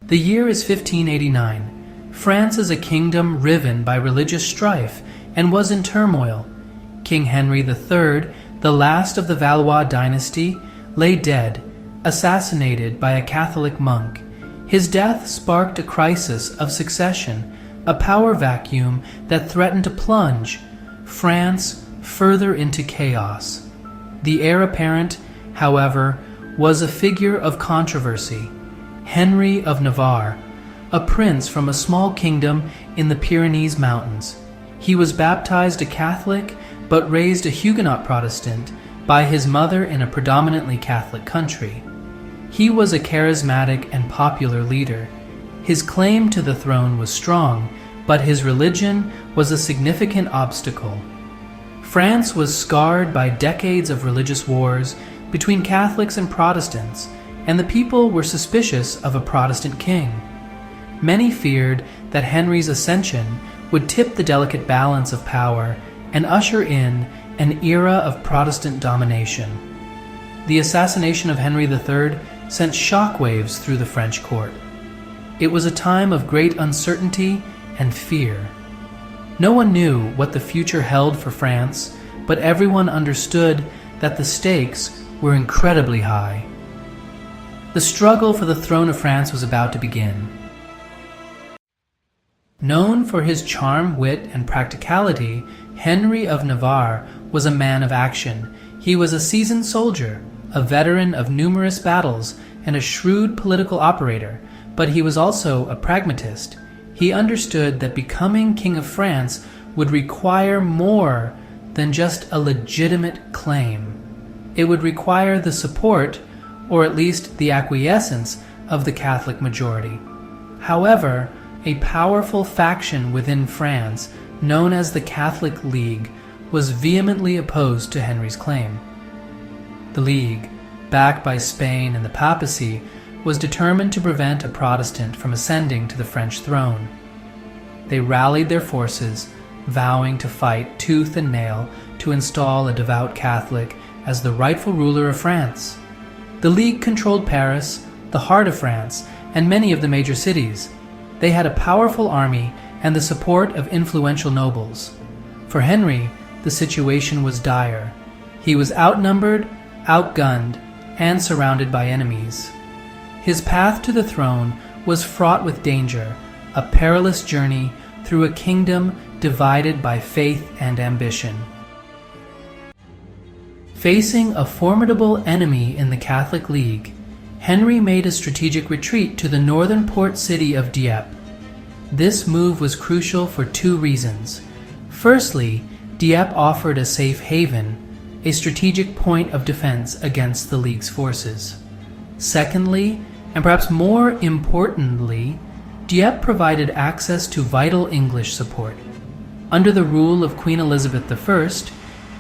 The year is 1589. France is a kingdom riven by religious strife and was in turmoil. King Henry III, the last of the Valois dynasty, lay dead, assassinated by a Catholic monk. His death sparked a crisis of succession, a power vacuum that threatened to plunge France further into chaos. The heir apparent, however, was a figure of controversy, Henry of Navarre, a prince from a small kingdom in the Pyrenees Mountains. He was baptized a Catholic but raised a Huguenot Protestant by his mother in a predominantly Catholic country. He was a charismatic and popular leader. His claim to the throne was strong, but his religion was a significant obstacle. France was scarred by decades of religious wars between Catholics and Protestants, and the people were suspicious of a Protestant king. Many feared that Henry's ascension would tip the delicate balance of power and usher in an era of Protestant domination. The assassination of Henry III sent shockwaves through the French court. It was a time of great uncertainty and fear. No one knew what the future held for France, but everyone understood that the stakes were incredibly high. The struggle for the throne of France was about to begin. Known for his charm, wit, and practicality, Henry of Navarre was a man of action. He was a seasoned soldier, a veteran of numerous battles, and a shrewd political operator, but he was also a pragmatist. He understood that becoming King of France would require more than just a legitimate claim. It would require the support, or at least the acquiescence, of the Catholic majority. However, a powerful faction within France, known as the Catholic League, was vehemently opposed to Henry's claim. The League, backed by Spain and the papacy, was determined to prevent a Protestant from ascending to the French throne. They rallied their forces, vowing to fight tooth and nail to install a devout Catholic as the rightful ruler of France. The League controlled Paris, the heart of France, and many of the major cities. They had a powerful army and the support of influential nobles. For Henry, the situation was dire. He was outnumbered, outgunned, and surrounded by enemies. His path to the throne was fraught with danger, a perilous journey through a kingdom divided by faith and ambition. Facing a formidable enemy in the Catholic League, Henry made a strategic retreat to the northern port city of Dieppe. This move was crucial for two reasons. Firstly, Dieppe offered a safe haven, a strategic point of defense against the League's forces. Secondly, and perhaps more importantly, Dieppe provided access to vital English support. Under the rule of Queen Elizabeth I,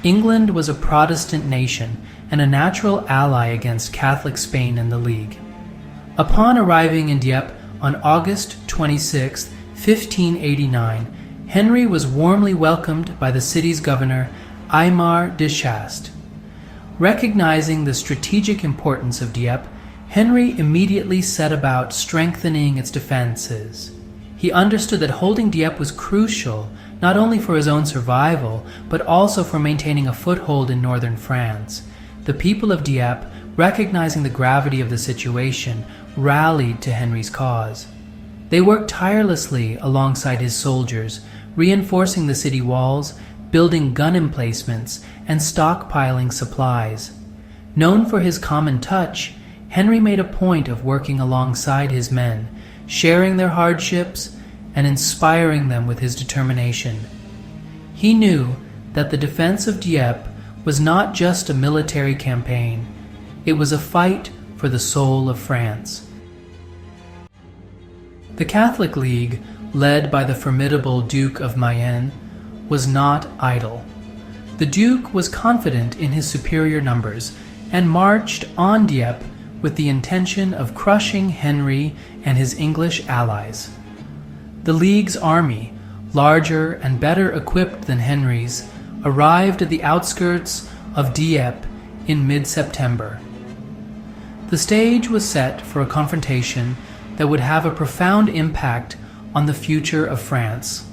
England was a Protestant nation and a natural ally against Catholic Spain and the League. Upon arriving in Dieppe on August 26, 1589, Henry was warmly welcomed by the city's governor, Aymar de Chastes. Recognizing the strategic importance of Dieppe, Henry immediately set about strengthening its defenses. He understood that holding Dieppe was crucial, not only for his own survival, but also for maintaining a foothold in northern France. The people of Dieppe, recognizing the gravity of the situation, rallied to Henry's cause. They worked tirelessly alongside his soldiers, reinforcing the city walls, building gun emplacements, and stockpiling supplies. Known for his common touch, Henry made a point of working alongside his men, sharing their hardships and inspiring them with his determination. He knew that the defense of Dieppe was not just a military campaign, it was a fight for the soul of France. The Catholic League, led by the formidable Duke of Mayenne, was not idle. The Duke was confident in his superior numbers and marched on Dieppe with the intention of crushing Henry and his English allies. The League's army, larger and better equipped than Henry's, arrived at the outskirts of Dieppe in mid-September. The stage was set for a confrontation that would have a profound impact on the future of France.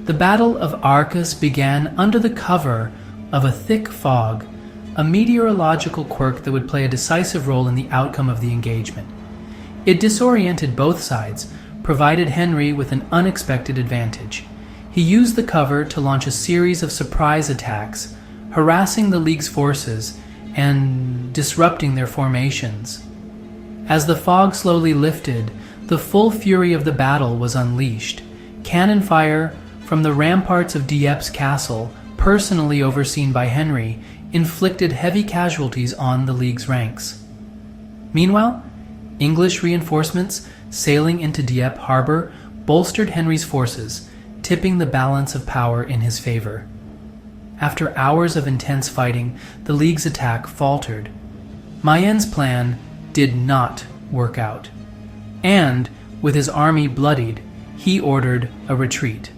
The Battle of Arques began under the cover of a thick fog, a meteorological quirk that would play a decisive role in the outcome of the engagement. It disoriented both sides, provided Henry with an unexpected advantage. He used the cover to launch a series of surprise attacks, harassing the League's forces and disrupting their formations. As the fog slowly lifted, the full fury of the battle was unleashed. Cannon fire from the ramparts of Dieppe castle, personally overseen by Henry, inflicted heavy casualties on the League's ranks. Meanwhile, English reinforcements sailing into Dieppe harbor bolstered Henry's forces, tipping the balance of power in his favor. After hours of intense fighting, the League's attack faltered. Mayenne's plan did not work out, and, with his army bloodied, he ordered a retreat.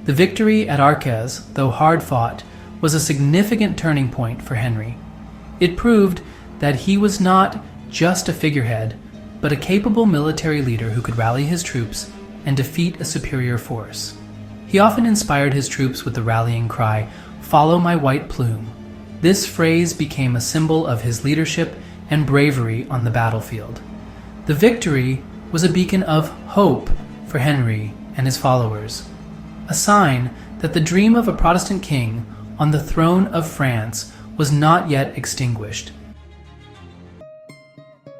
The victory at Arques, though hard-fought, was a significant turning point for Henry. It proved that he was not just a figurehead, but a capable military leader who could rally his troops and defeat a superior force. He often inspired his troops with the rallying cry, "Follow my white plume." This phrase became a symbol of his leadership and bravery on the battlefield. The victory was a beacon of hope for Henry and his followers, a sign that the dream of a Protestant king on the throne of France was not yet extinguished.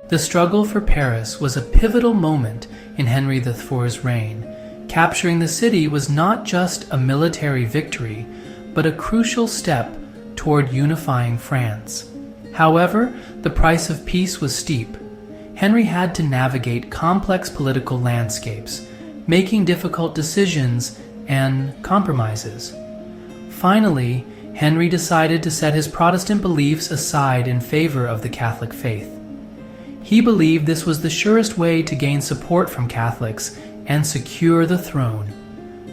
The struggle for Paris was a pivotal moment in Henry IV's reign. Capturing the city was not just a military victory, but a crucial step toward unifying France. However, the price of peace was steep. Henry had to navigate complex political landscapes, making difficult decisions and compromises. Finally, Henry decided to set his Protestant beliefs aside in favor of the Catholic faith. He believed this was the surest way to gain support from Catholics and secure the throne.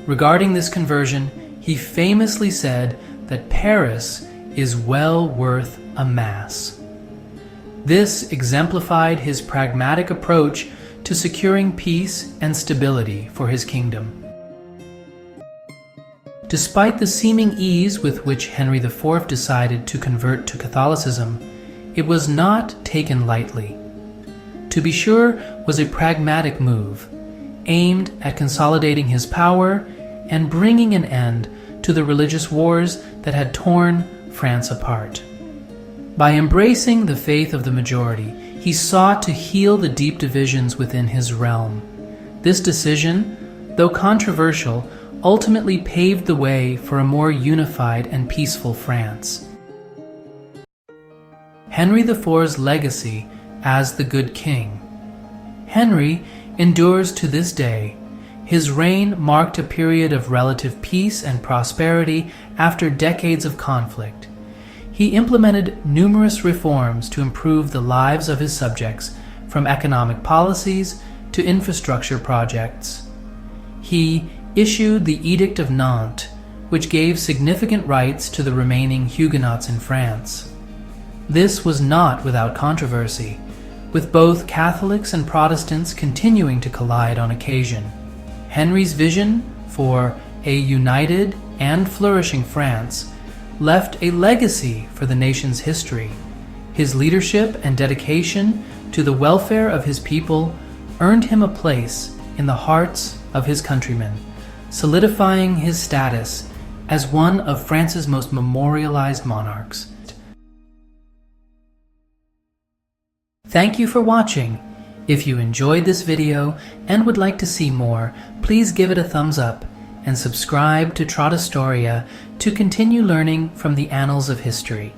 Regarding this conversion, he famously said that Paris is well worth a mass. This exemplified his pragmatic approach to securing peace and stability for his kingdom. Despite the seeming ease with which Henry IV decided to convert to Catholicism, it was not taken lightly. To be sure, was a pragmatic move, aimed at consolidating his power and bringing an end to the religious wars that had torn France apart. By embracing the faith of the majority, he sought to heal the deep divisions within his realm. This decision, though controversial, ultimately paved the way for a more unified and peaceful France. Henry IV's legacy as the Good King. Henry endures to this day. His reign marked a period of relative peace and prosperity after decades of conflict. He implemented numerous reforms to improve the lives of his subjects, from economic policies to infrastructure projects. He issued the Edict of Nantes, which gave significant rights to the remaining Huguenots in France. This was not without controversy, with both Catholics and Protestants continuing to collide on occasion. Henry's vision for a united and flourishing France left a legacy for the nation's history. His leadership and dedication to the welfare of his people earned him a place in the hearts of his countrymen, solidifying his status as one of France's most memorialized monarchs. Thank you for watching. If you enjoyed this video and would like to see more, please give it a thumbs up and subscribe to Trotastoria to continue learning from the annals of history.